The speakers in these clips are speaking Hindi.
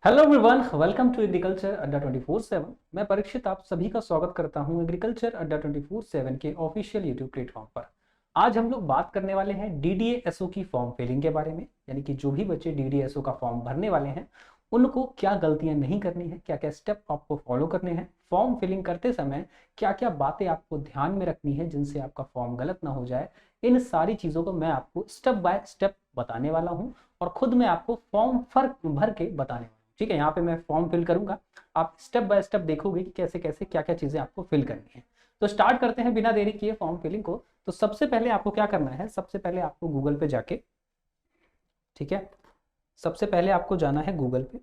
Hello everyone, welcome to agriculture Adda 24/7। मैं परीक्षित आप सभी का स्वागत करता हूं एग्रीकल्चर अड्डा 24/7 के ऑफिशियल यूट्यूब प्लेटफॉर्म पर। आज हम लोग बात करने वाले हैं डीडीएसओ की फॉर्म फिलिंग के बारे में, यानी कि जो भी बच्चे डीडीएसओ का फॉर्म भरने वाले हैं उनको क्या गलतियां नहीं करनी है, क्या क्या स्टेप आपको फॉलो करने हैं फॉर्म फिलिंग करते समय, क्या क्या बातें आपको ध्यान में रखनी है जिनसे आपका फॉर्म गलत ना हो जाए। इन सारी चीज़ों को मैं आपको स्टेप बाय स्टेप बताने वाला हूँ और खुद मैं आपको फॉर्म भर के बताने वाला हूँ। ठीक है, यहाँ पे मैं फॉर्म फिल करूंगा, आप स्टेप बाय स्टेप देखोगे कि कैसे कैसे क्या क्या चीजें आपको फिल करनी है। तो स्टार्ट करते हैं बिना देरी किए फॉर्म फिलिंग को। तो सबसे पहले आपको क्या करना है, सबसे पहले आपको गूगल पे जाके, ठीक है, सबसे पहले आपको जाना है गूगल पे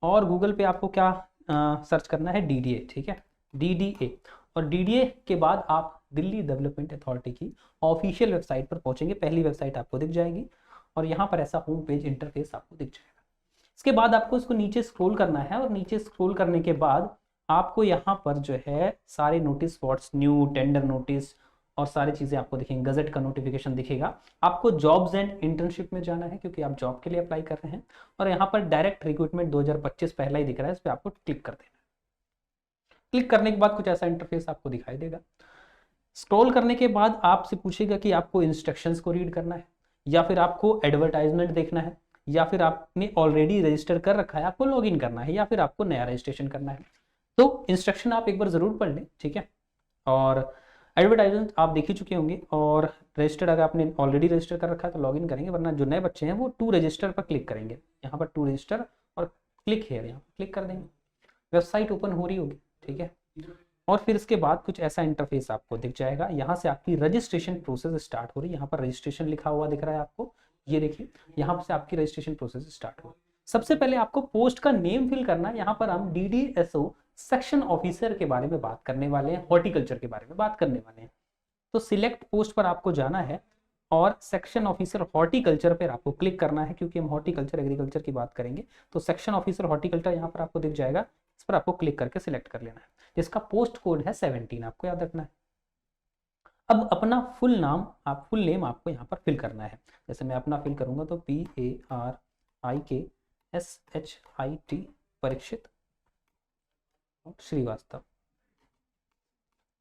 और गूगल पे आपको क्या सर्च करना है, डीडीए। ठीक है, डीडीए। और डीडीए के बाद आप दिल्ली डेवलपमेंट अथॉरिटी की ऑफिशियल वेबसाइट पर पहुंचेंगे। पहली वेबसाइट आपको दिख जाएगी और यहाँ पर ऐसा होम पेज इंटरफेस आपको दिख जाएगा। इसके बाद आपको इसको नीचे स्क्रॉल करना है और नीचे स्क्रॉल करने के बाद आपको यहाँ पर जो है सारे notice boards, new tender notice और सारी चीज़ें आपको दिखेंगी। गजट का नोटिफिकेशन दिखेगा। आपको जॉब्स एंड इंटर्नशिप में जाना है क्योंकि आप जॉब के लिए अप्लाई कर रहे हैं और यहाँ पर डायरेक्ट रिक्रूटमेंट 2025 पहला ही दिख रहा है, इस पर आपको क्लिक कर देना है। क्लिक करने के बाद कुछ ऐसा इंटरफेस आपको दिखाई देगा। स्क्रॉल करने के बाद आपसे पूछेगा कि आपको इंस्ट्रक्शंस को रीड करना है या फिर आपको एडवर्टाइजमेंट देखना है या फिर आपने ऑलरेडी रजिस्टर कर रखा है आपको लॉगिन करना है या फिर आपको नया रजिस्ट्रेशन करना है। तो इंस्ट्रक्शन आप एक बार जरूर पढ़ लें, ठीक है। और एडवर्टाइजमेंट आप देख ही चुके होंगे और रजिस्टर्ड अगर आपने ऑलरेडी रजिस्टर कर रखा है तो लॉगिन करेंगे, वरना जो नए बच्चे हैं वो टू रजिस्टर पर क्लिक करेंगे। यहाँ पर टू रजिस्टर और क्लिक हेयर, यहाँ पर क्लिक कर देंगे। वेबसाइट ओपन हो रही होगी, ठीक है। और फिर इसके बाद कुछ ऐसा इंटरफेस आपको दिख जाएगा। यहाँ से आपकी रजिस्ट्रेशन प्रोसेस स्टार्ट हो रही है। यहाँ पर रजिस्ट्रेशन लिखा हुआ दिख रहा है आपको, ये देखिए, यहाँ से आपकी रजिस्ट्रेशन प्रोसेस स्टार्ट हो रही है। सबसे पहले आपको पोस्ट का नेम फिल करना है। यहाँ पर हम डीडीएसओ सेक्शन ऑफिसर के बारे में बात करने वाले हैं, हॉर्टिकल्चर के बारे में बात करने वाले हैं। तो सिलेक्ट पोस्ट पर आपको जाना है और सेक्शन ऑफिसर हॉर्टिकल्चर पर आपको क्लिक करना है क्योंकि हम हॉर्टिकल्चर एग्रीकल्चर की बात करेंगे। तो सेक्शन ऑफिसर हॉर्टिकल्चर यहाँ पर आपको दिख जाएगा, इस पर आपको क्लिक करके सिलेक्ट कर लेना है, जिसका पोस्ट कोड है 17, आपको याद रखना है। अब अपना फुल नाम, आप फुल नेम आपको यहाँ पर फिल करना है। जैसे मैं अपना फिल करूंगा तो PARIKSHIT Parikshit Srivastava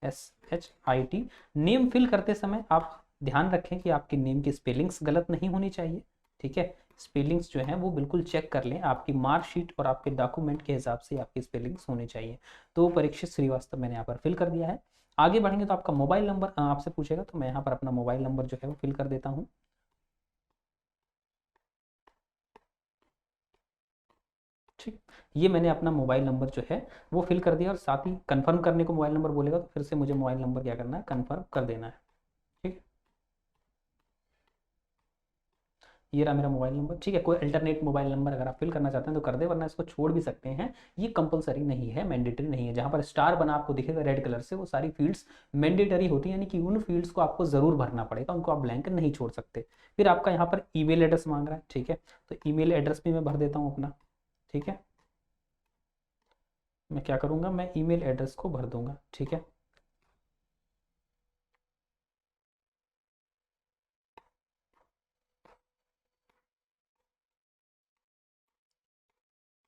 SHIT। Name fill करते समय आप ध्यान रखें कि आपके नेम की स्पेलिंग्स गलत नहीं होनी चाहिए, ठीक है। स्पेलिंग्स जो है वो बिल्कुल चेक कर लें, आपकी मार्कशीट और आपके डॉक्यूमेंट के हिसाब से आपकी स्पेलिंग्स होनी चाहिए। तो परीक्षित श्रीवास्तव मैंने यहाँ पर फिल कर दिया है। आगे बढ़ेंगे तो आपका मोबाइल नंबर आपसे पूछेगा, तो मैं यहाँ पर अपना मोबाइल नंबर जो है वो फिल कर देता हूँ। ठीक, ये मैंने अपना मोबाइल नंबर जो है वो फिल कर दिया और साथ ही कंफर्म करने को मोबाइल नंबर बोलेगा तो फिर से मुझे मोबाइल नंबर क्या करना है, कंफर्म कर देना है। ठीक, ये रहा मेरा मोबाइल नंबर, ठीक है। कोई अल्टरनेट मोबाइल नंबर अगर आप फिल करना चाहते हैं तो कर दे, वरना इसको छोड़ भी सकते हैं। ये कंपलसरी नहीं है, मैंडेटरी नहीं है। जहाँ पर स्टार बना आपको दिखेगा रेड कलर से, वो सारी फील्ड्स मैंडेटरी होती है, यानी कि उन फील्ड्स को आपको जरूर भरना पड़ेगा, उनको आप ब्लैंक नहीं छोड़ सकते। फिर आपका यहाँ पर ईमेल एड्रेस मांग रहा है, ठीक है, तो ईमेल एड्रेस भी मैं भर देता हूँ अपना, ठीक है। मैं क्या करूँगा, मैं ईमेल एड्रेस को भर दूंगा, ठीक है।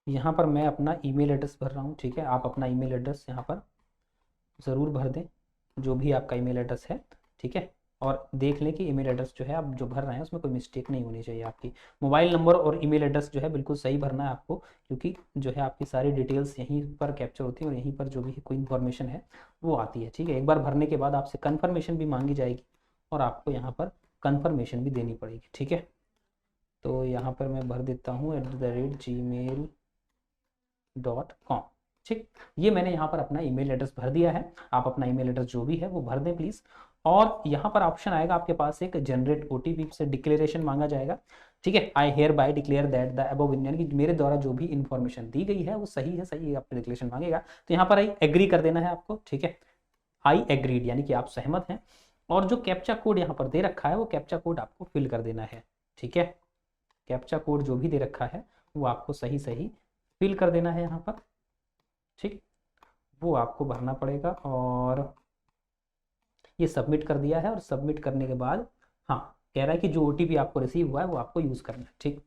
यहाँ पर मैं अपना ईमेल एड्रेस भर रहा हूँ, ठीक है। आप अपना ईमेल एड्रेस यहाँ पर ज़रूर भर दें, जो भी आपका ईमेल एड्रेस है, ठीक है। और देख लें कि ईमेल एड्रेस जो है आप जो भर रहे हैं उसमें कोई मिस्टेक नहीं होनी चाहिए। आपकी मोबाइल नंबर और ईमेल एड्रेस जो है बिल्कुल सही भरना है आपको, क्योंकि जो है आपकी सारी डिटेल्स यहीं पर कैप्चर होती है और यहीं पर जो भी कोई इन्फॉर्मेशन है वो आती है, ठीक है। एक बार भरने के बाद आपसे कन्फर्मेशन भी मांगी जाएगी और आपको यहाँ पर कन्फर्मेशन भी देनी पड़ेगी, ठीक है। तो यहाँ पर मैं भर देता हूँ @gmail.com। ठीक, ये मैंने यहाँ पर अपना ईमेल एड्रेस भर दिया है। आप अपना ईमेल एड्रेस जो भी है वो भर दें प्लीज़। और यहाँ पर ऑप्शन आएगा आपके पास, एक जनरेट ओटीपी से डिक्लेरेशन मांगा जाएगा, ठीक है। I hereby declare that the above, यानी कि मेरे द्वारा जो भी इन्फॉर्मेशन दी गई है वो सही है, सही आपका डिक्लेरेशन मांगेगा। तो यहाँ पर आई एग्री कर देना है आपको, ठीक है। आई एग्रीड यानी कि आप सहमत हैं। और जो कैप्चा कोड यहाँ पर दे रखा है वो कैप्चा कोड आपको फिल कर देना है, ठीक है। कैप्चा कोड जो भी दे रखा है वो आपको सही सही फिल कर देना है यहाँ पर, ठीक। वो आपको भरना पड़ेगा और ये सबमिट कर दिया है। और सबमिट करने के बाद हाँ, कह रहा है कि जो ओटीपी आपको रिसीव हुआ है वो आपको यूज़ करना है, ठीक।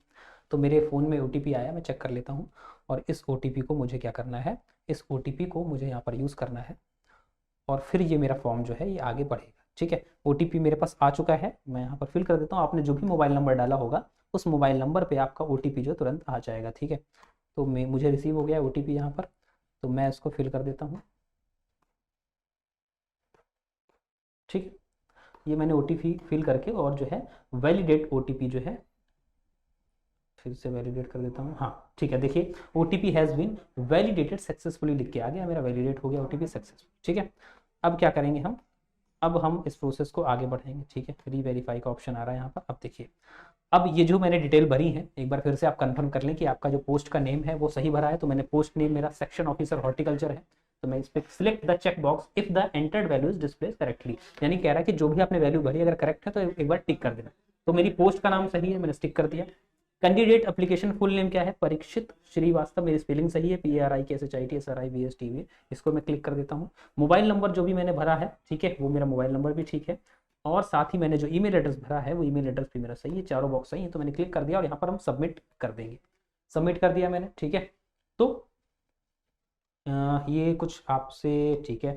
तो मेरे फ़ोन में OTP आया, मैं चेक कर लेता हूँ और इस OTP को मुझे क्या करना है, इस OTP को मुझे यहाँ पर यूज़ करना है और फिर ये मेरा फॉर्म जो है ये आगे बढ़ेगा। ठीक है, OTP मेरे पास आ चुका है, मैं यहाँ पर फिल कर देता हूँ। आपने जो भी मोबाइल नंबर डाला होगा उस मोबाइल नंबर पे आपका OTP जो तुरंत आ जाएगा। ठीक है, तो मुझे रिसीव हो गया OTP यहाँ पर, तो मैं इसको फिल कर देता हूँ। ठीक है, ये मैंने OTP फिल करके और जो है वैलिडेट OTP जो है फिर से वैलिडेट कर देता हूँ। हाँ ठीक है, देखिए OTP has been validated successfully लिख के आ गया, मेरा वैलिडेट हो गया OTP सक्सेसफुल। ठीक है, अब क्या करेंगे हम, अब हम इस प्रोसेस को आगे बढ़ाएंगे। ठीक है, री वेरीफाई का ऑप्शन आ रहा है यहाँ पर। अब देखिए, अब ये जो मैंने डिटेल भरी है, एक बार फिर से आप कंफर्म कर लें कि आपका जो पोस्ट का नेम है वो सही भरा है। तो मैंने पोस्ट नेम मेरा सेक्शन ऑफिसर हॉर्टिकल्चर है, तो मैं इस पर select the check box if the entered value is displayed correctly, यानी कह रहा है कि जो भी आपने वैल्यू भरी अगर करेक्ट है तो एक बार टिक कर देना। तो मेरी पोस्ट का नाम सही है, मैंने टिक कर दिया। कैंडिडेट एप्लीकेशन फुल नेम क्या है, परीक्षित श्रीवास्तव, मेरी स्पेलिंग सही है, PARIKSHITSRIVSTV, इसको मैं क्लिक कर देता हूँ। मोबाइल नंबर जो भी मैंने भरा है, ठीक है, वो मेरा मोबाइल नंबर भी ठीक है, और साथ ही मैंने जो ईमेल एड्रेस भरा है वो ईमेल एड्रेस भी मेरा सही है, चारों बॉक्स सही है। तो मैंने क्लिक कर दिया और यहाँ पर हम सबमिट कर देंगे। सबमिट कर दिया मैंने। ठीक है, तो ये कुछ आपसे, ठीक है,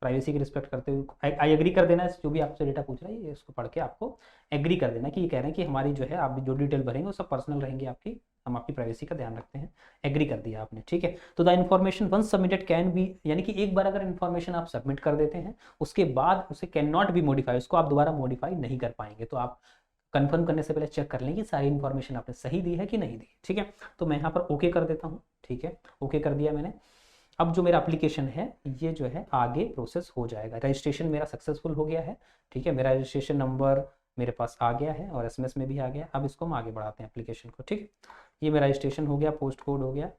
प्राइवेसी की रिस्पेक्ट करते हुए आई एग्री कर देना है, जो भी आपसे डेटा पूछ रहा है ये इसको पढ़ के आपको एग्री कर देना कि ये कह रहे हैं कि हमारी जो है आप भी जो डिटेल भरेंगे वो सब पर्सनल रहेंगी आपकी, हम आपकी प्राइवेसी का ध्यान रखते हैं। एग्री कर दिया आपने। ठीक है, तो the information once submitted can be, यानी कि एक बार अगर इन्फॉर्मेशन आप सबमिट कर देते हैं उसके बाद उसे कैन नॉट बी मॉडिफाई, उसको आप दोबारा मॉडिफाई नहीं कर पाएंगे। तो आप कंफर्म करने से पहले चेक कर लें कि सारी इन्फॉर्मेशन आपने सही दी है कि नहीं दी। ठीक है, तो मैं यहाँ पर ओके कर देता हूँ। ठीक है, ओके कर दिया मैंने। अब जो मेरा एप्लीकेशन है ये जो है आगे प्रोसेस हो जाएगा। रजिस्ट्रेशन मेरा सक्सेसफुल हो गया है। ठीक है, मेरा रजिस्ट्रेशन नंबर मेरे पास आ गया है और SMS में भी आ गया। अब इसको हम आगे बढ़ाते हैं एप्लीकेशन को। ठीक, ये मेरा रजिस्ट्रेशन हो गया, पोस्ट कोड हो गया।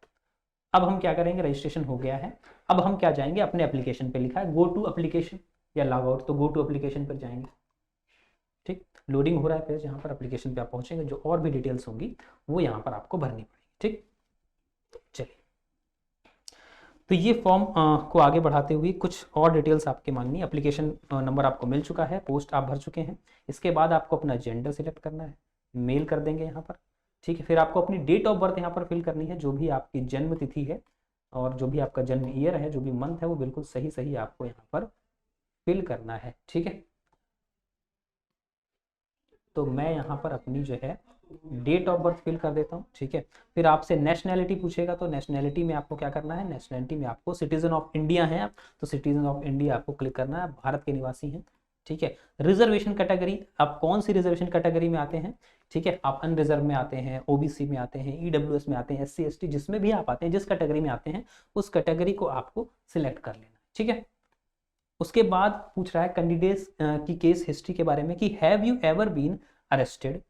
अब हम क्या करेंगे, रजिस्ट्रेशन हो गया है, अब हम क्या जाएंगे अपने एप्लीकेशन पे, लिखा है गो टू एप्लीकेशन या लॉग आउट, तो गो टू एप्लीकेशन पर जाएंगे। ठीक, लोडिंग हो रहा है पेज, यहाँ पर एप्लीकेशन पे आप पहुंचेंगे, जो और भी डिटेल्स होंगी वो यहाँ पर आपको भरनी पड़ेगी। ठीक, चलिए, तो ये फॉर्म को आगे बढ़ाते हुए कुछ और डिटेल्स आपके मांगनी। एप्लीकेशन नंबर आपको मिल चुका है, पोस्ट आप भर चुके हैं। इसके बाद आपको अपना जेंडर सिलेक्ट करना है, मेल कर देंगे यहाँ पर। ठीक है, फिर आपको अपनी डेट ऑफ बर्थ यहाँ पर फिल करनी है, जो भी आपकी जन्म तिथि है और जो भी आपका जन्म ईयर है, जो भी मंथ है, वो बिल्कुल सही सही आपको यहाँ पर फिल करना है। ठीक है, तो मैं यहाँ पर अपनी जो है डेट ऑफ बर्थ फिल कर देता हूँ। ठीक है, फिर आपसे नेशनैलिटी पूछेगा, तो नेशनैलिटी में आपको क्या करना है, नेशनैलिटी में आपको सिटीजन ऑफ इंडिया है आप, तो सिटीजन ऑफ इंडिया आपको क्लिक करना है, भारत के निवासी हैं। ठीक है, रिजर्वेशन कैटेगरी, आप कौन सी रिजर्वेशन कैटेगरी में आते हैं। ठीक है, आप अनरिजर्व में आते हैं, OBC में आते हैं, EWS में आते हैं, SC ST, जिसमें भी आप आते हैं, जिस कैटेगरी में आते हैं उस कैटेगरी को आपको सिलेक्ट कर लेना। ठीक है, उसके बाद पूछ रहा है कैंडिडेट्स की केस हिस्ट्री के बारे में कि have you ever been arrested,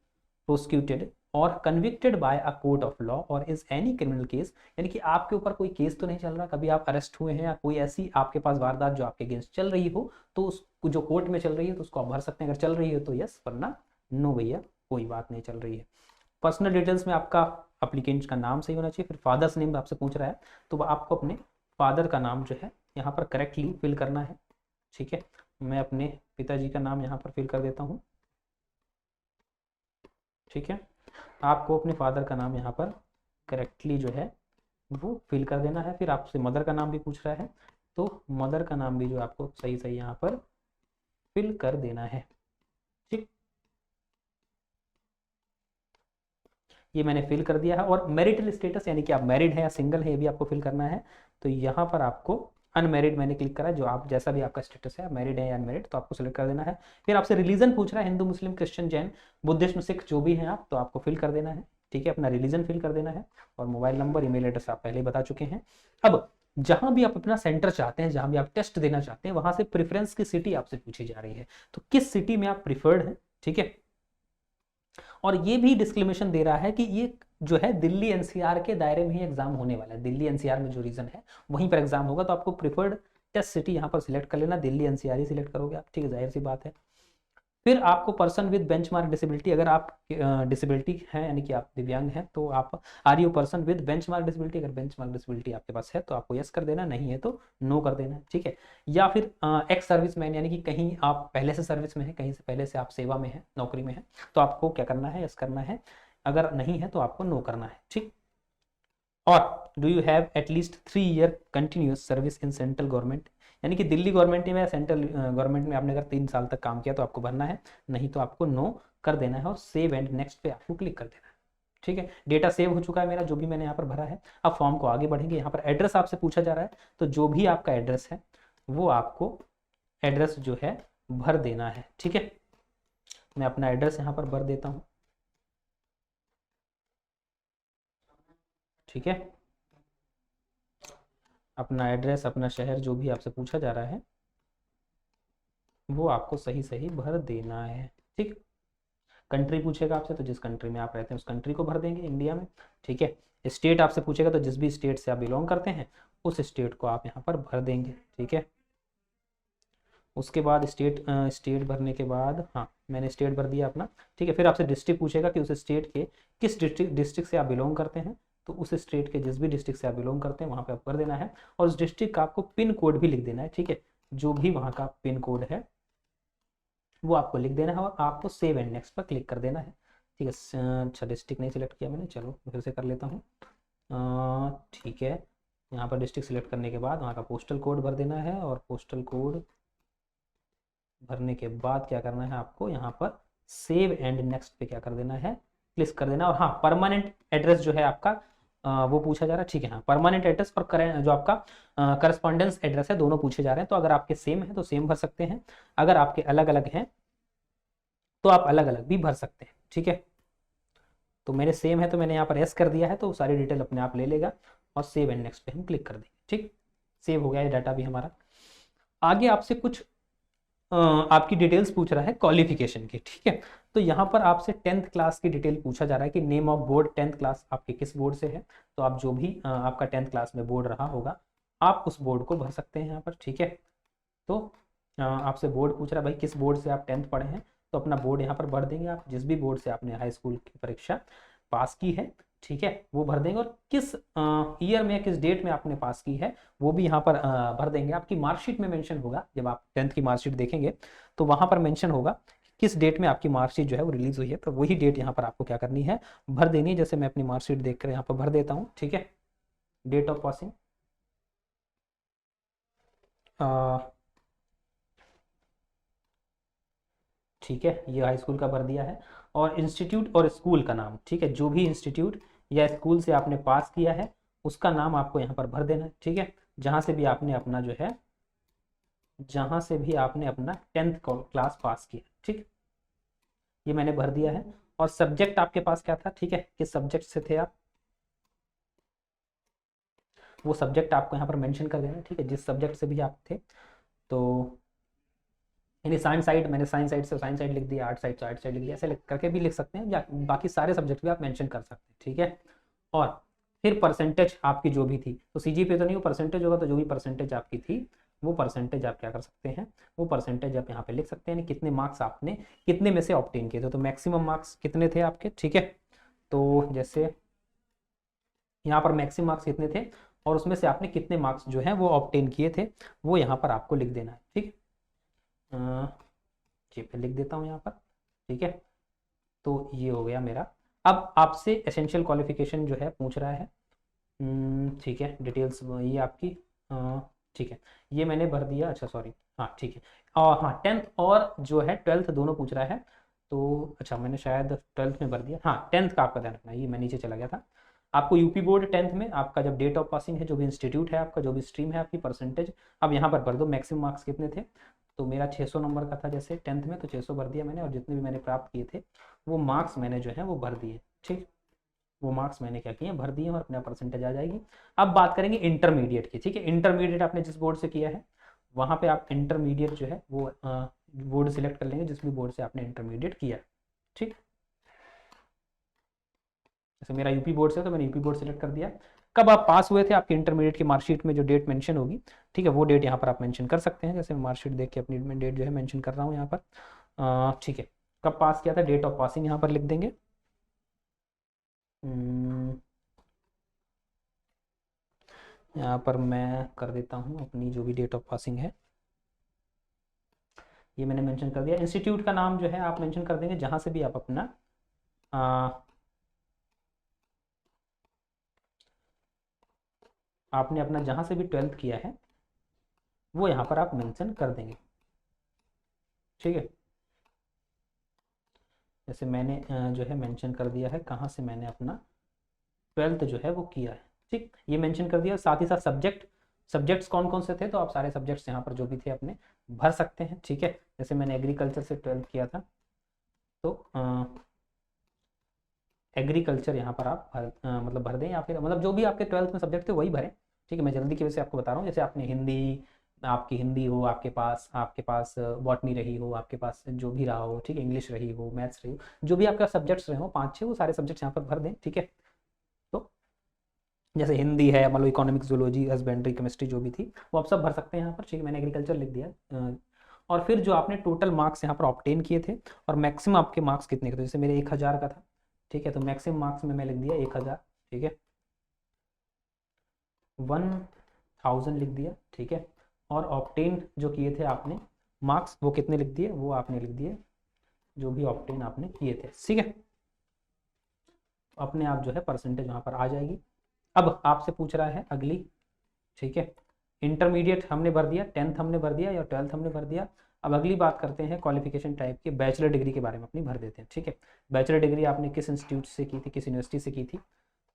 prosecuted और convicted by a court of law और इज एनी क्रिमिनल केस, यानी कि आपके ऊपर कोई केस तो नहीं चल रहा, कभी आप अरेस्ट हुए हैं या कोई ऐसी आपके पास वारदात जो आपके अगेंस्ट चल रही हो, तो उसको जो कोर्ट में चल रही है तो उसको आप भर सकते हैं। अगर चल रही है तो यस, वरना नो भैया कोई बात नहीं चल रही है। पर्सनल डिटेल्स में आपका अप्लीकेंट का नाम सही होना चाहिए। फिर फादर्स नेम आपसे पूछ रहा है, तो आपको अपने फादर का नाम जो है यहाँ पर करेक्टली फिल करना है। ठीक है, मैं अपने पिताजी का नाम यहाँ पर फिल कर देता हूँ। ठीक है, आपको अपने फादर का नाम यहाँ पर करेक्टली जो है वो फिल कर देना है। फिर आपसे मदर का नाम भी पूछ रहा है, तो मदर का नाम भी जो आपको सही सही यहाँ पर फिल कर देना है। ठीक, ये मैंने फिल कर दिया है। और मैरिटल स्टेटस, यानी कि आप मैरिड है या सिंगल है, ये भी आपको फिल करना है। तो यहाँ पर आपको अनमैरिड मैंने क्लिक करा, जो आप जैसा भी आपका स्टेटस है, मैरिड है या अनमैरिड, तो आपको सिलेक्ट कर देना है। फिर आपसे रिलीजन पूछ रहा है, हिंदू, मुस्लिम, क्रिश्चियन, जैन, बुद्धिस्ट, सिख, जो भी हैं आप, तो आपको फिल कर देना है। ठीक है, अपना रिलीजन फिल कर देना है और मोबाइल नंबर, ईमेल एड्रेस आप पहले ही बता चुके हैं। अब जहां भी आप अपना सेंटर चाहते हैं, जहां भी आप टेस्ट देना चाहते हैं, वहां से प्रेफरेंस की सिटी आपसे पूछी जा रही है, तो किस सिटी में आप प्रिफर्ड है। ठीक है, और ये भी डिस्क्लेमेशन दे रहा है कि ये जो है दिल्ली NCR के दायरे में ही एग्जाम होने वाला है। दिल्ली NCR में जो रीजन है वहीं पर एग्जाम होगा, तो आपको प्रिफर्ड टेस्ट सिटी यहाँ पर सिलेक्ट कर लेना, दिल्ली NCR ही सिलेक्ट करोगे आप। ठीक है, जाहिर सी बात है। फिर आपको पर्सन विद बेंचमार्क डिसेबिलिटी, अगर आप डिसेबिलिटी हैं यानी कि आप दिव्यांग हैं, तो आप are you person with benchmark disability, अगर बेंचमार्क डिसेबिलिटी आपके पास है तो आपको यस कर देना, नहीं है तो नो कर देना। ठीक है, या फिर एक्स सर्विसमैन, यानी कि कहीं आप पहले से सर्विस में है, कहीं से पहले से आप सेवा में है, नौकरी में है, तो आपको क्या करना है, यस करना है। अगर नहीं है तो आपको नो करना है, ठीक। और do you have at least 3 year continuous service in central government, यानी कि दिल्ली गवर्नमेंट में या सेंट्रल गवर्नमेंट में आपने अगर 3 साल तक काम किया तो आपको भरना है, नहीं तो आपको नो कर देना है और सेव एंड नेक्स्ट पे आपको क्लिक कर देना है, ठीक है। डेटा सेव हो चुका है मेरा, जो भी मैंने यहाँ पर भरा है। अब फॉर्म को आगे बढ़ेंगे। यहाँ पर एड्रेस आपसे पूछा जा रहा है, तो जो भी आपका एड्रेस है वो आपको एड्रेस जो है भर देना है, ठीक है। मैं अपना एड्रेस यहाँ पर भर देता हूँ, ठीक है। अपना एड्रेस, अपना शहर, जो भी आपसे पूछा जा रहा है वो आपको सही सही भर देना है, ठीक। कंट्री पूछेगा आपसे तो जिस कंट्री में आप रहते हैं उस कंट्री को भर देंगे, इंडिया में, ठीक है। स्टेट आपसे पूछेगा तो जिस भी स्टेट से आप बिलोंग करते हैं उस स्टेट को आप यहाँ पर भर देंगे, ठीक है। उसके बाद स्टेट भरने के बाद, हाँ मैंने स्टेट भर दिया अपना, ठीक है। फिर आपसे डिस्ट्रिक्ट पूछेगा कि उस स्टेट के किस डिस्ट्रिक्ट से आप बिलोंग करते हैं, तो उस स्टेट के जिस भी डिस्ट्रिक्ट से आप बिलोंग करते हैं वहाँ पे आप भर देना है। और उस डिस्ट्रिक्ट का आपको पिन कोड भी लिख देना है, ठीक है। जो भी वहाँ का पिन कोड है वो आपको लिख देना है और आपको सेव एंड नेक्स्ट पर क्लिक कर देना है, ठीक है। अच्छा डिस्ट्रिक्ट नहीं सिलेक्ट किया मैंने, चलो फिर से कर लेता हूँ, ठीक है। यहाँ पर डिस्ट्रिक्ट सिलेक्ट करने के बाद वहाँ का पोस्टल कोड भर देना है और पोस्टल कोड भरने के बाद क्या करना है आपको यहाँ पर सेव एंड नेक्स्ट पे क्या कर देना है, क्लिक कर देना। और हाँ परमानेंट एड्रेस जो है आपका वो पूछा जा रहा है, ठीक है। हाँ परमानेंट एड्रेस और जो आपका करस्पॉन्डेंस एड्रेस है दोनों पूछे जा रहे हैं। तो अगर आपके सेम है तो सेम भर सकते हैं, अगर आपके अलग अलग हैं तो आप अलग अलग भी भर सकते हैं, ठीक है। तो मेरे सेम है तो मैंने यहाँ पर एस कर दिया है, तो सारी डिटेल अपने आप ले लेगा और सेव एंड नेक्स्ट पे हम क्लिक कर देंगे, ठीक। सेव हो गया ये डाटा भी हमारा। आगे आपसे कुछ आपकी डिटेल्स पूछ रहा है क्वालिफिकेशन की, ठीक है। तो यहाँ पर आपसे 10th क्लास की डिटेल पूछा जा रहा है कि name of board, 10th class आपके किस बोर्ड से है। तो आप जो भी आपका 10th क्लास में बोर्ड रहा होगा आप उस बोर्ड को भर सकते हैं यहाँ पर, ठीक है। तो आपसे बोर्ड पूछ रहा है भाई किस बोर्ड से आप 10th पढ़े हैं, तो अपना बोर्ड यहाँ पर भर देंगे आप, जिस भी बोर्ड से आपने हाई स्कूल की परीक्षा पास की है, ठीक है, वो भर देंगे। और किस ईयर में किस डेट में आपने पास की है वो भी यहाँ पर भर देंगे। आपकी मार्कशीट में मेंशन होगा, जब आप 10th की मार्कशीट देखेंगे तो वहाँ पर मेंशन होगा किस डेट में आपकी मार्कशीट जो है वो रिलीज हुई है, तो वही डेट यहाँ पर आपको क्या करनी है, भर देनी है। जैसे मैं अपनी मार्कशीट देख कर यहाँ पर भर देता हूँ, ठीक है। डेट ऑफ पासिंग, ठीक है, ये हाई स्कूल का भर दिया है। और इंस्टीट्यूट और स्कूल का नाम, ठीक है, जो भी इंस्टीट्यूट या स्कूल से आपने पास किया है उसका नाम आपको यहाँ पर भर देना है, ठीक है। जहाँ से भी आपने अपना जो है, जहाँ से भी आपने अपना 10th क्लास पास किया, ठीक, ये मैंने भर दिया है। और सब्जेक्ट आपके पास क्या था, ठीक है, किस सब्जेक्ट से थे आप, वो सब्जेक्ट आपको यहाँ पर मेंशन कर देना है, ठीक है, जिस सब्जेक्ट से भी आप थे। तो यानी साइंस साइड, मैंने साइंस साइड से साइंस साइड लिख दिया, आर्ट साइड से आर्ट साइड लिख दिया, ऐसे करके भी लिख सकते हैं, या बाकी सारे सब्जेक्ट भी आप मेंशन कर सकते हैं, ठीक है। और फिर परसेंटेज आपकी जो भी थी, तो सीजीपीए तो नहीं, वो परसेंटेज होगा, तो जो भी परसेंटेज आपकी थी वो परसेंटेज आप क्या कर सकते हैं, वो परसेंटेज आप यहाँ पे लिख सकते हैं, कितने मार्क्स आपने कितने में से ऑब्टेन किए थे। तो मैक्सिमम मार्क्स कितने थे आपके, ठीक है। तो जैसे यहाँ पर मैक्सिमम मार्क्स कितने थे और उसमें से आपने कितने मार्क्स जो है वो ऑब्टेन किए थे, वो यहाँ पर आपको लिख देना है, ठीक है। जी मैं लिख देता हूँ यहाँ पर, ठीक है। तो ये हो गया मेरा। अब आपसे एसेंशियल क्वालिफिकेशन जो है पूछ रहा है, ठीक है, डिटेल्स ये आपकी, ठीक है, ये मैंने भर दिया, अच्छा सॉरी, हाँ ठीक है। और हाँ 10th और जो है 12th दोनों पूछ रहा है, तो अच्छा मैंने शायद 12th में भर दिया, हाँ 10th का आपका ध्यान रखना, ये मैं नीचे चला गया था। आपको यूपी बोर्ड 10th में आपका जब डेट ऑफ पासिंग है, जो भी इंस्टीट्यूट है आपका, जो भी स्ट्रीम है आपकी, परसेंटेज अब यहाँ पर भर दो, मैक्सिमम मार्क्स कितने थे। तो मेरा 600 नंबर का था जैसे 10th में, तो 600 भर दिया मैंने, और जितने भी मैंने प्राप्त किए थे वो मार्क्स मैंने जो है वो भर दिए, ठीक, वो मार्क्स मैंने क्या किए, भर दिए और अपना परसेंटेज आ जाएगी। अब बात करेंगे इंटरमीडिएट की, ठीक है। इंटरमीडिएट आपने जिस बोर्ड से किया है वहाँ पे आप इंटरमीडिएट जो है वो बोर्ड सिलेक्ट कर लेंगे, जिस भी बोर्ड से आपने इंटरमीडिएट किया, ठीक। जैसे मेरा यूपी बोर्ड से, तो मैंने यूपी बोर्ड सेलेक्ट कर दिया। कब आप पास हुए थे, आपके इंटरमीडिएट की मार्कशीट में जो डेट मेंशन होगी, ठीक है, वो डेट यहाँ पर आप मेंशन कर सकते हैं। जैसे मैं मार्कशीट देख के अपनी डेट जो है मेंशन कर रहा हूँ यहाँ पर, ठीक है। कब पास किया था, डेट ऑफ पासिंग यहाँ पर लिख देंगे। यहाँ पर मैं कर देता हूँ अपनी जो भी डेट ऑफ पासिंग है, ये मैंने मेंशन कर दिया। इंस्टीट्यूट का नाम जो है आप मेंशन कर देंगे जहाँ से भी आप अपना आपने अपना जहाँ से भी 12th किया है वो यहाँ पर आप मेंशन कर देंगे, ठीक है। जैसे मैंने जो है मेंशन कर दिया है कहाँ से मैंने अपना 12th जो है वो किया है, ठीक, ये मेंशन कर दिया। साथ ही साथ सब्जेक्ट्स कौन कौन से थे, तो आप सारे सब्जेक्ट्स यहाँ पर जो भी थे अपने भर सकते हैं, ठीक है। जैसे मैंने एग्रीकल्चर से 12th किया था, तो एग्रीकल्चर यहाँ पर आप मतलब भर दें, या फिर मतलब जो भी आपके 12th में सब्जेक्ट थे वही भरें, ठीक है। मैं जल्दी की वजह से आपको बता रहा हूँ। जैसे आपने आपकी हिंदी हो, आपके पास बॉटनी रही हो, आपके पास जो भी रहा हो, ठीक है, इंग्लिश रही हो, मैथ्स रही हो, जो भी आपका सब्जेक्ट्स रहे हो 5-6, वो सारे सब्जेक्ट्स यहाँ पर भर दें, ठीक है। तो जैसे हिंदी है, मान लो इकोनॉमिक्स, जूलॉजी, हस्बेंड्री, केमिस्ट्री जो भी थी वो आप सब भर सकते हैं यहाँ पर, ठीक है। मैंने एग्रीकल्चर लिख दिया। और फिर जो आपने टोटल मार्क्स यहाँ पर ऑब्टेन किए थे और मैक्सिमम आपके मार्क्स कितने के थे, जैसे मेरे 1000 का था, ठीक है, तो मैक्सिमम मार्क्स में मैं लिख दिया 1000, ठीक है, 1000 लिख दिया, ठीक है। और ऑब्टेन जो किए थे आपने मार्क्स वो कितने लिख दिए, वो आपने लिख दिए जो भी ऑब्टेन आपने किए थे, ठीक है। अपने आप जो है परसेंटेज वहाँ पर आ जाएगी। अब आपसे पूछ रहा है अगली, ठीक है, इंटरमीडिएट हमने भर दिया, 10th हमने भर दिया या 12th हमने भर दिया। अब अगली बात करते हैं क्वालिफिकेशन टाइप की, बैचलर डिग्री के बारे में अपनी भर देते हैं, ठीक है। बैचलर डिग्री आपने किस इंस्टीट्यूट से की थी, किस यूनिवर्सिटी से की थी,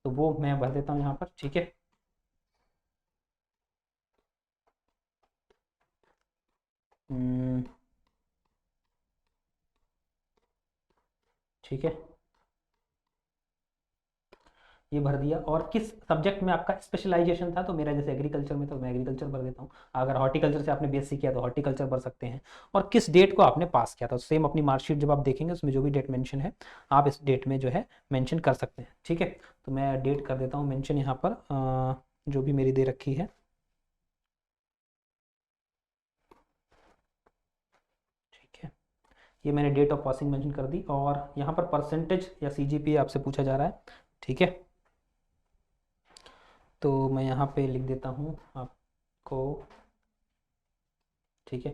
तो वो मैं भर देता हूँ यहाँ पर, ठीक है। ठीक है, ये भर दिया। और किस सब्जेक्ट में आपका स्पेशलाइजेशन था, तो मेरा जैसे एग्रीकल्चर में, तो मैं एग्रीकल्चर भर देता हूँ। अगर हॉर्टिकल्चर से आपने बीएससी किया तो हॉर्टिकल्चर भर सकते हैं। और किस डेट को आपने पास किया था, सेम अपनी मार्कशीट जब आप देखेंगे उसमें जो भी डेट मेंशन है आप इस डेट में जो है मेंशन कर सकते हैं, ठीक है। तो मैं डेट कर देता हूँ मेंशन यहाँ पर, जो भी मेरी दे रखी है, ठीक है। ये मैंने डेट ऑफ पासिंग मेंशन कर दी। और यहाँ पर परसेंटेज या सीजीपीए आपसे पूछा जा रहा है, ठीक है। तो मैं यहाँ पे लिख देता हूँ आपको, ठीक है,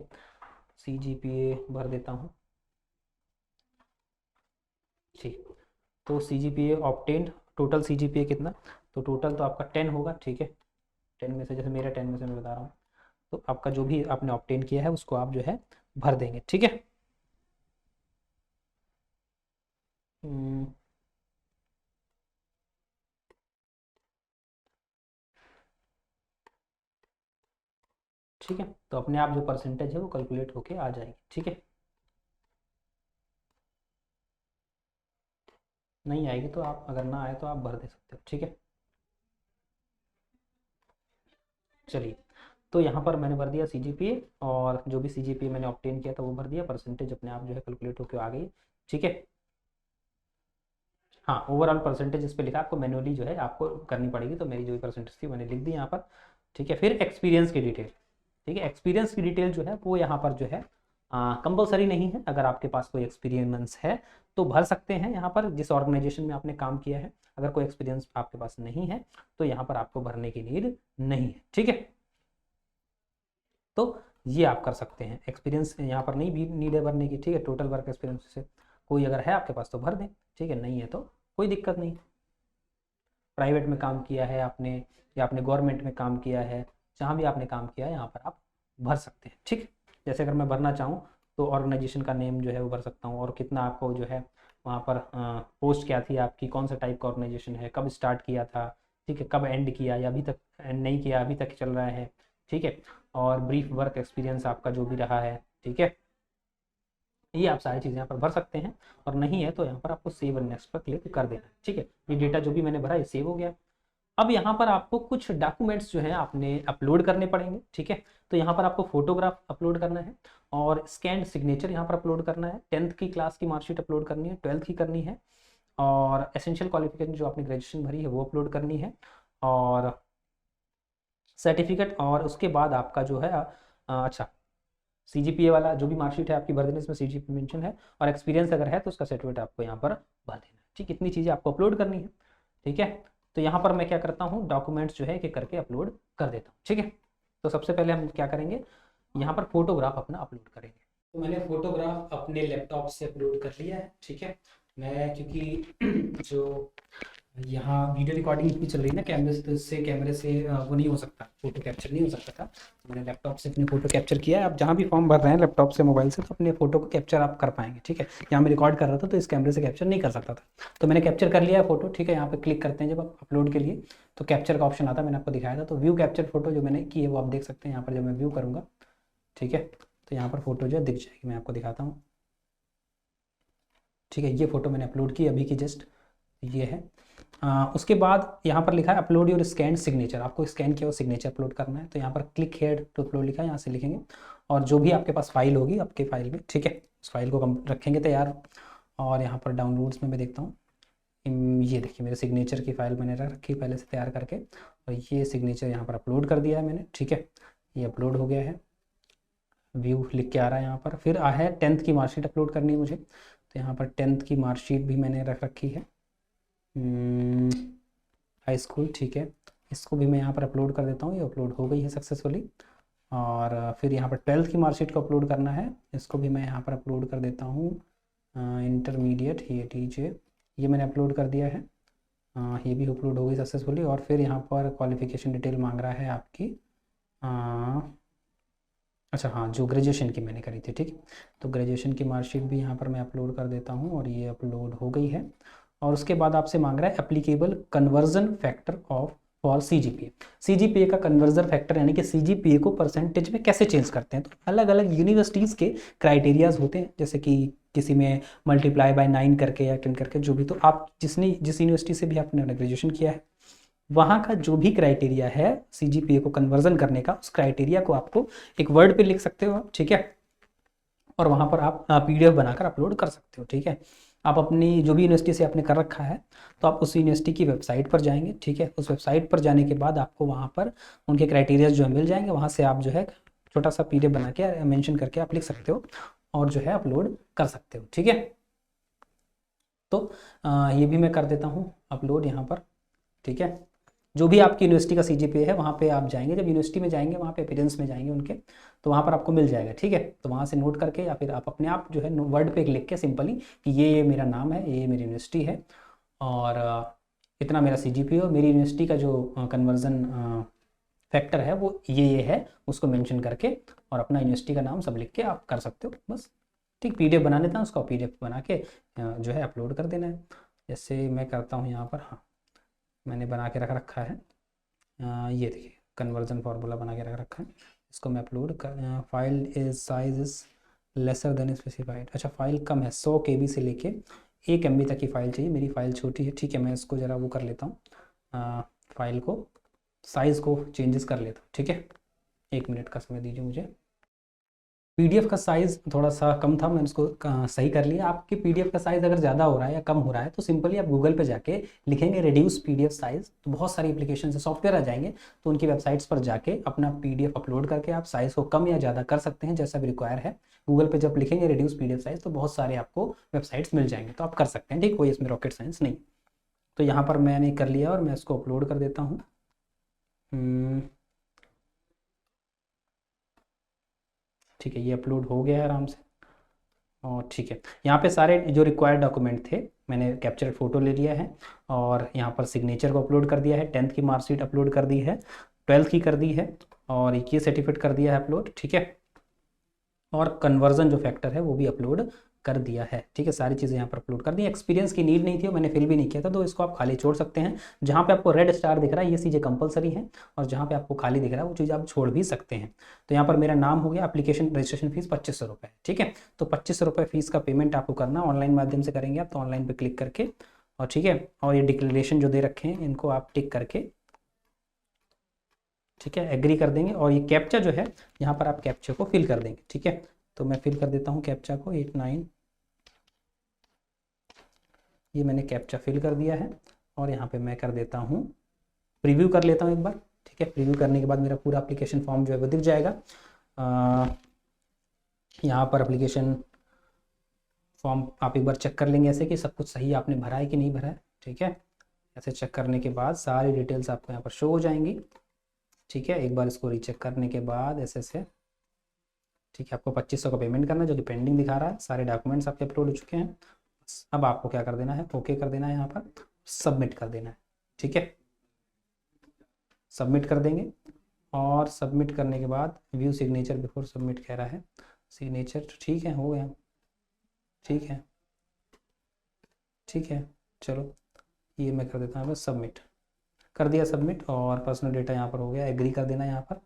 सीजीपीए भर देता हूँ, ठीक। तो सीजीपीए ऑब्टेन्ड, टोटल सीजीपीए कितना, तो टोटल तो आपका 10 होगा, ठीक है। 10 में से, जैसे मेरा 10 में से मैं बता रहा हूँ, तो आपका जो भी आपने ऑब्टेन किया है उसको आप जो है भर देंगे, ठीक है। हम्म, ठीक है, तो अपने आप जो परसेंटेज है वो कैलकुलेट होके आ जाएगी, ठीक है। नहीं आएगी तो आप, अगर ना आए तो आप भर दे सकते हो, ठीक है। चलिए, तो यहाँ पर मैंने भर दिया सीजीपीए, और जो भी सीजीपीए मैंने ऑब्टेन किया था वो भर दिया, परसेंटेज अपने आप जो है कैलकुलेट होकर आ गई, ठीक है। हाँ, ओवरऑल परसेंटेज इस पे लिखा, आपको मैनुअली जो है आपको करनी पड़ेगी, तो मेरी जो भी परसेंटेज थी मैंने लिख दी यहाँ पर, ठीक है। फिर एक्सपीरियंस की डिटेल, ठीक है, एक्सपीरियंस की डिटेल जो है वो यहाँ पर जो है कंपलसरी नहीं है। अगर आपके पास कोई एक्सपीरियंस है तो भर सकते हैं यहाँ पर, जिस ऑर्गेनाइजेशन में आपने काम किया है। अगर कोई एक्सपीरियंस आपके पास नहीं है तो यहाँ पर आपको भरने की नीड नहीं है, ठीक है। तो ये आप कर सकते हैं, एक्सपीरियंस यहाँ पर नहीं भी नीड है भरने की, ठीक है। टोटल वर्क एक्सपीरियंस से कोई अगर है आपके पास तो भर दें, ठीक है, नहीं है तो कोई दिक्कत नहीं। प्राइवेट में काम किया है आपने, या आपने गवर्नमेंट में काम किया है, जहाँ भी आपने काम किया है यहाँ पर आप भर सकते हैं, ठीक। जैसे अगर मैं भरना चाहूँ तो ऑर्गेनाइजेशन का नेम जो है वो भर सकता हूँ, और कितना आपको जो है वहाँ पर पोस्ट क्या थी आपकी, कौन सा टाइप का ऑर्गेनाइजेशन है, कब स्टार्ट किया था, ठीक है, कब एंड किया, या अभी तक एंड नहीं किया, अभी तक चल रहा है, ठीक है। और ब्रीफ वर्क एक्सपीरियंस आपका जो भी रहा है, ठीक है। ये आप सारी चीज़ें यहाँ पर भर सकते हैं। और नहीं है तो यहाँ पर आपको सेव एंड नेक्स्ट पर क्लिक कर देना है, ठीक है। ये डेटा जो भी मैंने भरा ये सेव हो गया। अब यहाँ पर आपको कुछ डॉक्यूमेंट्स जो है आपने अपलोड करने पड़ेंगे, ठीक है। तो यहाँ पर आपको फोटोग्राफ अपलोड करना है, और स्कैन सिग्नेचर यहाँ पर अपलोड करना है, 10th की क्लास की मार्कशीट अपलोड करनी है, 12th की करनी है, और एसेंशियल क्वालिफिकेशन जो आपने ग्रेजुएशन भरी है वो अपलोड करनी है, और सर्टिफिकेट। और उसके बाद आपका जो है अच्छा, सीजीपीए वाला जो भी मार्कशीट है आपकी भर देना, इसमें सीजीपीए मेंशन है, और एक्सपीरियंस अगर है तो उसका सर्टिफिकेट आपको यहाँ पर भर देना है, ठीक। इतनी चीज़ें आपको अपलोड करनी है, ठीक है। तो यहाँ पर मैं क्या करता हूँ, डॉक्यूमेंट्स जो है एक एक करके अपलोड कर देता हूँ, ठीक है। तो सबसे पहले हम क्या करेंगे, यहाँ पर फोटोग्राफ अपना अपलोड करेंगे। तो मैंने फोटोग्राफ अपने लैपटॉप से अपलोड कर लिया है, ठीक है। मैं क्योंकि जो यहाँ वीडियो रिकॉर्डिंग भी चल रही है ना कैमरे से, तो इससे कैमरे से वो नहीं हो सकता, फोटो कैप्चर नहीं हो सकता था। मैंने लैपटॉप से अपनी फ़ोटो कैप्चर किया है। आप जहाँ भी फॉर्म भर रहे हैं लैपटॉप से, मोबाइल से, तो अपने फ़ोटो को कैप्चर आप कर पाएंगे। ठीक है, यहाँ मैं रिकॉर्ड कर रहा था तो इस कैमरे से कैप्चर नहीं कर सकता था, तो मैंने कैप्चर कर लिया है फ़ोटो। ठीक है, यहाँ पे क्लिक करते हैं जब आप अपलोड के लिए, तो कैप्चर का ऑप्शन आता है, मैंने आपको दिखाया था। तो व्यू कैप्चर फोटो जो मैंने की है वो आप देख सकते हैं यहाँ पर। जब मैं व्यू करूँगा, ठीक है, तो यहाँ पर फोटो जो है दिख जाएगी। मैं आपको दिखाता हूँ। ठीक है, ये फोटो मैंने अपलोड की अभी की जस्ट, ये है। उसके बाद यहाँ पर लिखा है अपलोड योर स्कैन सिग्नेचर। आपको स्कैन किया हुआ सिग्नेचर अपलोड करना है, तो यहाँ पर क्लिक हेयर टू अपलोड लिखा है, यहाँ से लिखेंगे और जो भी आपके पास फाइल होगी आपके फाइल में, ठीक है, उस फाइल को रखेंगे तैयार। और यहाँ पर डाउनलोड्स में मैं देखता हूँ, ये देखिए मेरे सिग्नेचर की फाइल मैंने रख रखी पहले से तैयार करके, और ये सिग्नेचर यहाँ पर अपलोड कर दिया है मैंने। ठीक है, ये अपलोड हो गया है, व्यू लिख के आ रहा है यहाँ पर। फिर आ है 10th की मार्कशीट अपलोड करनी है मुझे, तो यहाँ पर 10th की मार्कशीट भी मैंने रख रखी है, हाई स्कूल। ठीक है, इसको भी मैं यहाँ पर अपलोड कर देता हूँ, ये अपलोड हो गई है सक्सेसफुली। और फिर यहाँ पर 12th की मार्कशीट को अपलोड करना है, इसको भी मैं यहाँ पर अपलोड कर देता हूँ। इंटरमीडिएट ये टीजे, ये मैंने अपलोड कर दिया है, ये भी अपलोड हो गई सक्सेसफुली। और फिर यहाँ पर क्वालिफिकेशन डिटेल मांग रहा है आपकी, अच्छा हाँ, जो ग्रेजुएशन की मैंने करी थी। ठीक, तो ग्रेजुएशन की मार्कशीट भी यहाँ पर मैं अपलोड कर देता हूँ, और ये अपलोड हो गई है। और उसके बाद आपसे मांग रहा है applicable conversion factor of for CGPA. CGPA का कन्वर्जन फैक्टर यानी कि सीजीपीए को परसेंटेज में कैसे चेंज करते हैं, तो अलग अलग यूनिवर्सिटीज़ के क्राइटेरियाज होते हैं, जैसे कि किसी में मल्टीप्लाई बाय 9 करके या 10 करके, जो भी। तो आप जिस यूनिवर्सिटी से भी आपने ग्रेजुएशन किया है, वहाँ का जो भी क्राइटेरिया है सीजीपीए को कन्वर्जन करने का, उस क्राइटेरिया को आपको एक वर्ड पे लिख सकते हो आप। ठीक है, और वहाँ पर आप पीडीएफ बनाकर अपलोड कर सकते हो। ठीक है, आप अपनी जो भी यूनिवर्सिटी से आपने कर रखा है, तो आप उस यूनिवर्सिटी की वेबसाइट पर जाएंगे। ठीक है, उस वेबसाइट पर जाने के बाद आपको वहाँ पर उनके क्राइटेरिया जो है मिल जाएंगे, वहाँ से आप जो है छोटा सा पीडीएफ बना के मेंशन करके आप लिख सकते हो और जो है अपलोड कर सकते हो। ठीक है, तो ये भी मैं कर देता हूँ अपलोड यहाँ पर। ठीक है, जो भी आपकी यूनिवर्सिटी का सीजीपीए है वहाँ पे आप जाएंगे, जब यूनिवर्सिटी में जाएंगे वहाँ पे अपीयरेंस में जाएंगे उनके, तो वहाँ पर आपको मिल जाएगा। ठीक है, तो वहाँ से नोट करके या फिर आप अपने आप जो है वर्ड पे लिख के सिंपली कि ये मेरा नाम है, ये मेरी यूनिवर्सिटी है, और इतना मेरा सीजीपीए और मेरी यूनिवर्सिटी का जो कन्वर्जन फैक्टर है वो ये है, उसको मेंशन करके और अपना यूनिवर्सिटी का नाम सब लिख के आप कर सकते हो बस। ठीक, पीडीएफ बना लेता हूँ, उसका पीडीएफ बना के जो है अपलोड कर देना है। जैसे मैं करता हूँ यहाँ पर, हाँ मैंने बना के रख रखा है, ये देखिए कन्वर्जन फार्मूला बना के रख रखा है, इसको मैं अपलोड कर। File is size is lesser than specified. अच्छा, फाइल कम है, 100 KB से लेके 1 MB तक की फ़ाइल चाहिए, मेरी फ़ाइल छोटी है। ठीक है, मैं इसको ज़रा वो कर लेता हूँ, फाइल को साइज़ को चेंजेस कर लेता हूँ। ठीक है, 1 मिनट का समय दीजिए मुझे। पीडीएफ का साइज़ थोड़ा सा कम था, मैंने उसको सही कर लिया। आपके पीडीएफ का साइज़ अगर ज़्यादा हो रहा है या कम हो रहा है, तो सिंपली आप गूगल पे जाके लिखेंगे रिड्यूस पीडीएफ साइज़, तो बहुत सारी एप्लीकेशन से सॉफ्टवेयर आ जाएंगे, तो उनकी वेबसाइट्स पर जाके अपना पीडीएफ अपलोड करके आप साइज़ को कम या ज़्यादा कर सकते हैं, जैसा भी रिक्वायर है। गूगल पे जब लिखेंगे रिड्यूस पीडीएफ साइज़, तो बहुत सारे आपको वेबसाइट्स मिल जाएंगे, तो आप कर सकते हैं। ठीक, कोई इसमें रॉकेट साइंस नहीं। तो यहाँ पर मैंने कर लिया और मैं इसको अपलोड कर देता हूँ। ठीक है, ये अपलोड हो गया है आराम से। और ठीक है, यहाँ पे सारे जो रिक्वायर्ड डॉक्यूमेंट थे मैंने कैप्चर्ड फ़ोटो ले लिया है, और यहाँ पर सिग्नेचर को अपलोड कर दिया है, 10th की मार्कशीट अपलोड कर दी है, 12th की कर दी है, और ये सर्टिफिकेट कर दिया है अपलोड। ठीक है, और कन्वर्जन जो फैक्टर है वो भी अपलोड कर दिया है। ठीक है, सारी चीज़ें यहाँ पर अपलोड कर दी। एक्सपीरियंस की नीड नहीं थी और मैंने फिल भी नहीं किया था, तो इसको आप खाली छोड़ सकते हैं। जहाँ पे आपको रेड स्टार दिख रहा है ये चीज़ें कंपलसरी हैं, और जहाँ पे आपको खाली दिख रहा है वो चीज़ आप छोड़ भी सकते हैं। तो यहाँ पर मेरा नाम हो गया, एप्लीकेशन रजिस्ट्रेशन फीस 2500 रुपये। ठीक है, तो 2500 रुपये फीस का पेमेंट आपको करना ऑनलाइन माध्यम से करेंगे आप, तो ऑनलाइन पर क्लिक करके, और ठीक है, और ये डिक्लेरेशन जो दे रखे हैं इनको आप टिक करके, ठीक है, एग्री कर देंगे। और ये कैप्चा जो है यहाँ पर आप कैप्चा को फिल कर देंगे। ठीक है, तो मैं फिल कर देता हूँ कैप्चा को 89, ये मैंने कैप्चा फिल कर दिया है, और यहाँ पे मैं कर देता हूँ प्रीव्यू कर लेता हूँ एक बार। ठीक है, प्रीव्यू करने के बाद मेरा पूरा एप्लीकेशन फॉर्म जो है वो दिख जाएगा। यहाँ पर एप्लीकेशन फॉर्म आप एक बार चेक कर लेंगे ऐसे कि सब कुछ सही आपने भरा है कि नहीं भरा है। ठीक है, ऐसे चेक करने के बाद सारी डिटेल्स आपको यहाँ पर शो हो जाएंगी। ठीक है, एक बार इसको रीचेक करने के बाद ऐसे से, ठीक है, आपको 2500 का पेमेंट करना है जो कि पेंडिंग दिखा रहा है। सारे डॉक्यूमेंट्स आपके अपलोड हो चुके हैं। अब आपको क्या कर देना है, ओके कर देना है यहाँ पर, सबमिट कर देना है। ठीक है, सबमिट कर देंगे और सबमिट करने के बाद व्यू सिग्नेचर बिफोर सबमिट कह रहा है। सिग्नेचर तो ठीक है, हो गया, ठीक है ठीक है। चलो ये मैं कर देता हूँ बस, सबमिट कर दिया, सबमिट, और पर्सनल डेटा यहाँ पर हो गया, एग्री कर देना यहाँ पर,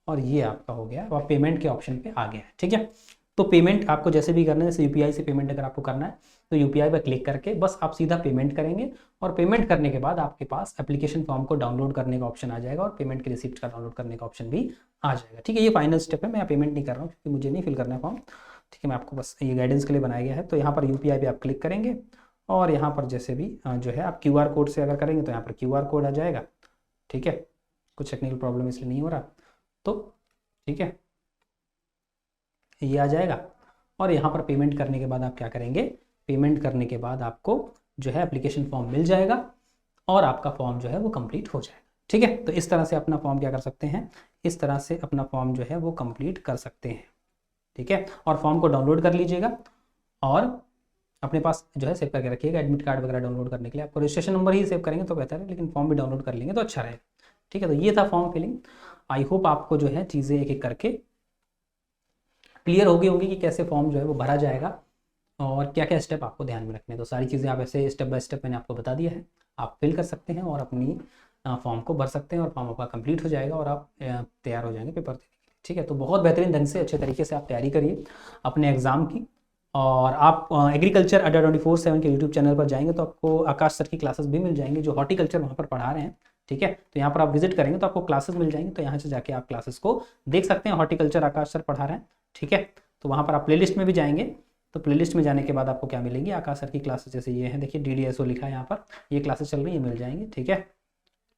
और ये आपका हो गया और पेमेंट के ऑप्शन पे आ गया है। ठीक है, तो पेमेंट आपको जैसे भी करना है, जैसे यूपीआई से पेमेंट अगर आपको करना है तो यूपीआई पर क्लिक करके बस आप सीधा पेमेंट करेंगे, और पेमेंट करने के बाद आपके पास एप्लीकेशन फॉर्म को डाउनलोड करने का ऑप्शन आ जाएगा और पेमेंट की रिसिप्ट का डाउनलोड करने का ऑप्शन भी आ जाएगा। ठीक है, ये फाइनल स्टेप है, मैं पेमेंट नहीं कर रहा हूँ क्योंकि मुझे नहीं फिल करना है फॉर्म। ठीक है, मैं आपको बस ये गाइडेंस के लिए बनाया गया है। तो यहाँ पर यूपीआई पे आप क्लिक करेंगे और यहाँ पर जैसे भी जो है आप क्यूआर कोड से अगर करेंगे तो यहाँ पर क्यूआर कोड आ जाएगा। ठीक है, कुछ टेक्निकल प्रॉब्लम इसलिए नहीं हो रहा, तो ठीक है ये आ जाएगा। और यहाँ पर पेमेंट करने के बाद आप क्या करेंगे, पेमेंट करने के बाद आपको जो है एप्लीकेशन फॉर्म मिल जाएगा और आपका फॉर्म जो है वो कंप्लीट हो जाएगा। ठीक है, तो इस तरह से अपना फॉर्म क्या कर सकते हैं, इस तरह से अपना फॉर्म जो है वो कंप्लीट कर सकते हैं। ठीक है, और फॉर्म को डाउनलोड कर लीजिएगा और अपने पास जो है सेव करके रखिएगा। एडमिट कार्ड वगैरह डाउनलोड करने के लिए आपको रजिस्ट्रेशन नंबर ही सेव करेंगे तो बेहतर है, लेकिन फॉर्म भी डाउनलोड कर लेंगे तो अच्छा रहेगा। ठीक है, तो ये था फॉर्म फिलिंग। आई होप आपको जो है चीज़ें एक एक करके क्लियर हो गई होंगी कि कैसे फॉर्म जो है वो भरा जाएगा और क्या क्या स्टेप आपको ध्यान में रखने। तो सारी चीज़ें आप ऐसे स्टेप बाय स्टेप मैंने आपको बता दिया है, आप फिल कर सकते हैं और अपनी फॉर्म को भर सकते हैं और फॉर्म आपका कंप्लीट हो जाएगा और आप तैयार हो जाएंगे पेपर देने के लिए। ठीक है, तो बहुत बेहतरीन ढंग से अच्छे तरीके से आप तैयारी करिए अपने एग्ज़ाम की। और आप एग्रीकल्चर अड्डा 24/7 के यूट्यूब चैनल पर जाएंगे तो आपको आकाश सर की क्लासेस भी मिल जाएंगी जो हॉर्टिकल्चर वहाँ पर पढ़ा रहे हैं। ठीक है, तो यहाँ पर आप विजिट करेंगे तो आपको क्लासेस मिल जाएंगे, तो यहाँ से जाके आप क्लासेस को देख सकते हैं। हॉर्टिकल्चर आकाश सर पढ़ा रहे हैं। ठीक है, तो वहाँ पर आप प्लेलिस्ट में भी जाएंगे तो प्लेलिस्ट में जाने के बाद आपको क्या मिलेंगी, आकाश सर की क्लासेस जैसे ये हैं, देखिए DDSO लिखा है यहाँ पर, ये क्लासेस चल रही है, मिल जाएंगी। ठीक है,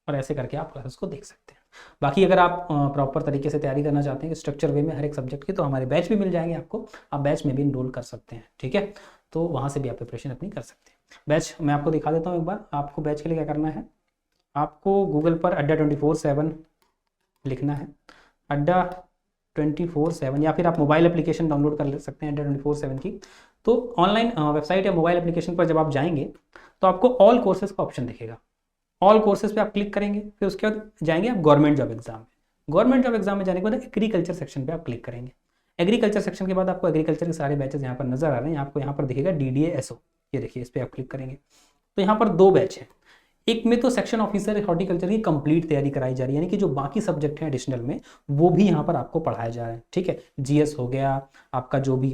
और ऐसे करके आप क्लासेस को देख सकते हैं। बाकी अगर आप प्रॉपर तरीके से तैयारी करना चाहते हैं स्ट्रक्चर वे में हर एक सब्जेक्ट की, तो हमारे बैच भी मिल जाएंगे आपको, आप बैच में भी इनरोल कर सकते हैं। ठीक है, तो वहाँ से भी आप प्रिपरेशन अपनी कर सकते हैं। बैच मैं आपको दिखा देता हूँ एक बार। आपको बैच के लिए क्या करना है, आपको गूगल पर अड्डा 24/7 लिखना है, अड्डा 24/7, या फिर आप मोबाइल एप्लीकेशन डाउनलोड कर ले सकते हैं अड्डा 24/7 की। तो ऑनलाइन वेबसाइट या मोबाइल एप्लीकेशन पर जब आप जाएंगे तो आपको ऑल कोर्सेज का ऑप्शन दिखेगा। ऑल कोर्सेज पे आप क्लिक करेंगे, फिर उसके बाद जाएंगे आप गवर्नमेंट जॉब एग्जाम में। गवर्नमेंट जॉब एग्जाम में जाने के बाद एग्रीकल्चर सेक्शन पे आप क्लिक करेंगे। एग्रीकल्चर सेक्शन के बाद आपको एग्रीकल्चर के सारे बैचेस यहाँ पर नजर आ रहे हैं, आपको यहाँ पर दिखेगा DDASO, ये देखिए इस पर आप क्लिक करेंगे तो यहाँ पर 2 बैच हैं। एक में तो सेक्शन ऑफिसर हॉर्टिकल्चर की कंप्लीट तैयारी कराई जा रही है, यानी कि जो बाकी सब्जेक्ट हैं एडिशनल में वो भी यहाँ पर आपको पढ़ाया जा रहा है। ठीक है, GS हो गया, आपका जो भी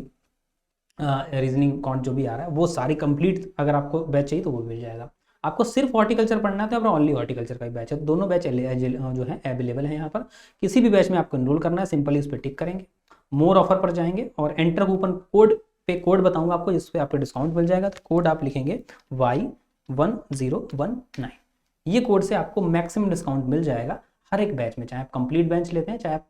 रीजनिंग कॉन्ट जो भी आ रहा है वो सारी कंप्लीट अगर आपको बैच चाहिए तो वो मिल जाएगा। आपको सिर्फ हॉर्टिकल्चर पढ़ना है तो ओनली हॉर्टिकल्चर का ही बैच है। दोनों बैच जो है अवेलेबल है यहाँ पर। किसी भी बैच में आपको एनरोल करना है, सिंपली उस पर टिक करेंगे, मोर ऑफर पर जाएंगे और एंटर कूपन कोड पे कोड बताऊंगा आपको जिसपे आपको डिस्काउंट मिल जाएगा। तो कोड आप लिखेंगे Y1019, ये कोड से आपको मैक्सिमम डिस्काउंट मिल जाएगा हर एक बैच में, चाहे आप कंप्लीट बैच लेते हैं चाहे आप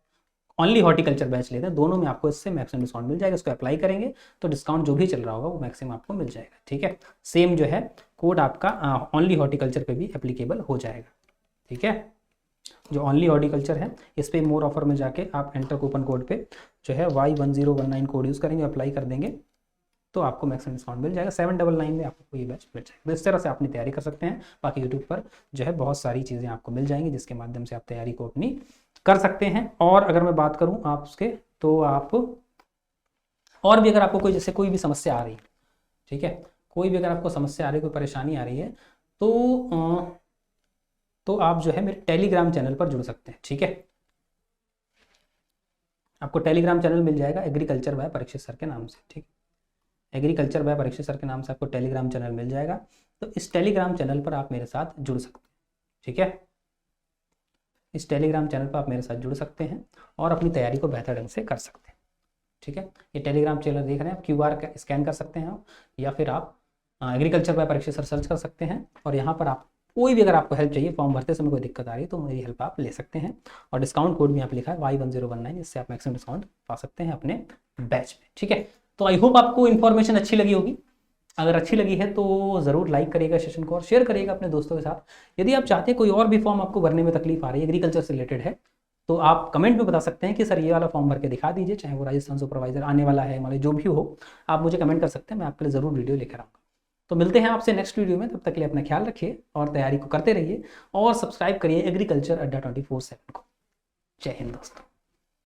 ओनली हॉर्टिकल्चर बैच लेते हैं, दोनों में आपको इससे मैक्सिमम डिस्काउंट मिल जाएगा। इसको अप्लाई करेंगे तो डिस्काउंट जो भी चल रहा होगा वो मैक्सिमम आपको मिल जाएगा। ठीक है, सेम जो है कोड आपका ओनली हॉर्टिकल्चर पे भी एप्लीकेबल हो जाएगा। ठीक है, जो ओनली हॉर्टिकल्चर है इस पे मोर ऑफर में जाके आप एंटर कूपन कोड पे जो है Y1019 कोड यूज़ करेंगे, अप्लाई कर देंगे तो आपको मैक्सिमम डिस्काउंट मिल जाएगा। 799 में आपको ये बैच मिल जाएगा। तो इस तरह से अपनी तैयारी कर सकते हैं। बाकी यूट्यूब पर जो है बहुत सारी चीज़ें आपको मिल जाएंगी जिसके माध्यम से आप तैयारी को अपनी कर सकते हैं। और अगर मैं बात करूं आप उसके, तो आप और भी अगर आपको कोई जैसे कोई भी समस्या आ रही है, ठीक है, कोई भी अगर आपको समस्या आ रही है, कोई परेशानी आ रही है तो आप जो है मेरे टेलीग्राम चैनल पर जुड़ सकते हैं। ठीक है, आपको टेलीग्राम चैनल मिल जाएगा एग्रीकल्चर बाय परीक्षित सर के नाम से। ठीक है, एग्रीकल्चर बाय परीक्षित सर के नाम से आपको टेलीग्राम चैनल मिल जाएगा। तो इस टेलीग्राम चैनल पर आप मेरे साथ जुड़ सकते हैं। ठीक है, इस टेलीग्राम चैनल पर आप मेरे साथ जुड़ सकते हैं और अपनी तैयारी को बेहतर ढंग से कर सकते हैं। ठीक है, ये टेलीग्राम चैनल देख रहे हैं आप, QR स्कैन कर सकते हैं आप, या फिर आप agriculture by Parikshit sir search कर सकते हैं और यहाँ पर आप कोई भी अगर आपको हेल्प चाहिए, फॉर्म भरते समय कोई दिक्कत आ रही है तो मेरी हेल्प आप ले सकते हैं। और डिस्काउंट कोड भी यहाँ पे लिखा है Y1019, इससे आप मैक्सिमम डिस्काउंट पा सकते हैं अपने बैच में। ठीक है, तो आई होप आपको इन्फॉर्मेशन अच्छी लगी होगी। अगर अच्छी लगी है तो ज़रूर लाइक करिएगा सेशन को और शेयर करिएगा अपने दोस्तों के साथ। यदि आप चाहते हैं कोई और भी फॉर्म आपको भरने में तकलीफ आ रही है एग्रीकल्चर से रिलेटेड है, तो आप कमेंट में बता सकते हैं कि सर ये वाला फॉर्म भर के दिखा दीजिए, चाहे वो राजस्थान सुपरवाइजर आने वाला है, मतलब जो भी हो आप मुझे कमेंट कर सकते हैं, मैं आपके लिए ज़रूर वीडियो लेकर आऊँगा। तो मिलते हैं आपसे नेक्स्ट वीडियो में, तब तक के लिए अपना ख्याल रखिए और तैयारी को करते रहिए और सब्सक्राइब करिए एग्रीकल्चर अड्डा 24/7 को। जय हिंद दोस्तों।